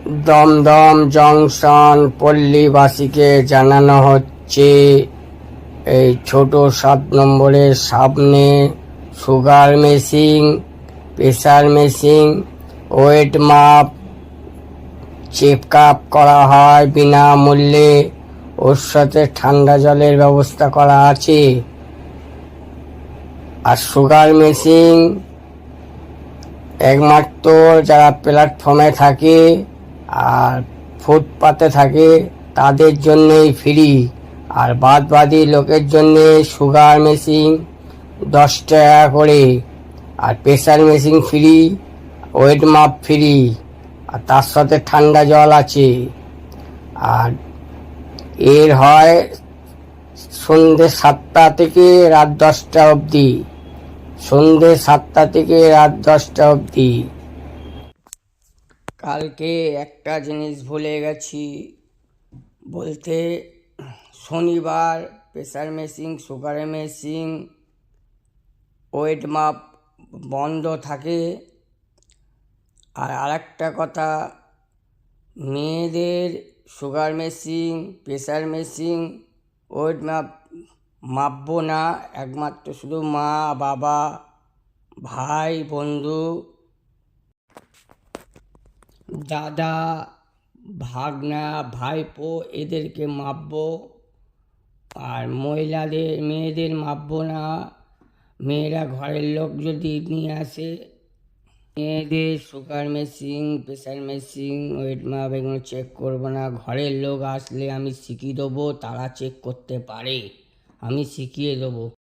Dumdum junction পল্লীবাসীকে জানানো হচ্ছে, এই ছোট 7 নম্বরের সামনে sugar machine, pressure machine, weight মাপ চেক আপ করা হয় বিনামূল্যে। ওর সাথে ঠান্ডা জলের ব্যবস্থা করা আছে। আর সুগার মেশিন একমাত্র যারা প্ল্যাটফর্মে থাকে আর ফুটপাতে থাকে তাদের জন্যই ফ্রি, আর বাদবাকি লোকের জন্যে সুগার মেশিন 10 টাকা করে, আর প্রেসার মেশিন ফ্রি, ওয়েট মাপ ফ্রি, আর তার সাথে ঠান্ডা জল আছে। আর এর হয় সন্ধ্যে 7টা থেকে রাত 10টা অবধি, সন্ধ্যে 7টা থেকে রাত 10টা অবধি। কালকে একটা জিনিস ভুলে গেছি বলতে, শনিবার pressure machine, sugar machine, weight মাপ বন্ধ থাকে। আর আরেকটা কথা, মেয়েদের sugar machine, pressure machine, weight মাপবো না। একমাত্র শুধু মা, বাবা, ভাই, বন্ধু, দাদা, ভাগনা, ভাইপো এদেরকে মাপবো। আর মেয়েদের মাপবো না। মেয়েরা ঘরের লোক যদি নিয়ে আসে, মেয়েদের sugar machine, pressure machine, weight মাপ এগুলো চেক করবো না। ঘরের লোক আসলে আমি শিখিয়ে দেবো, তারা চেক করতে পারে, আমি শিখিয়ে দেবো।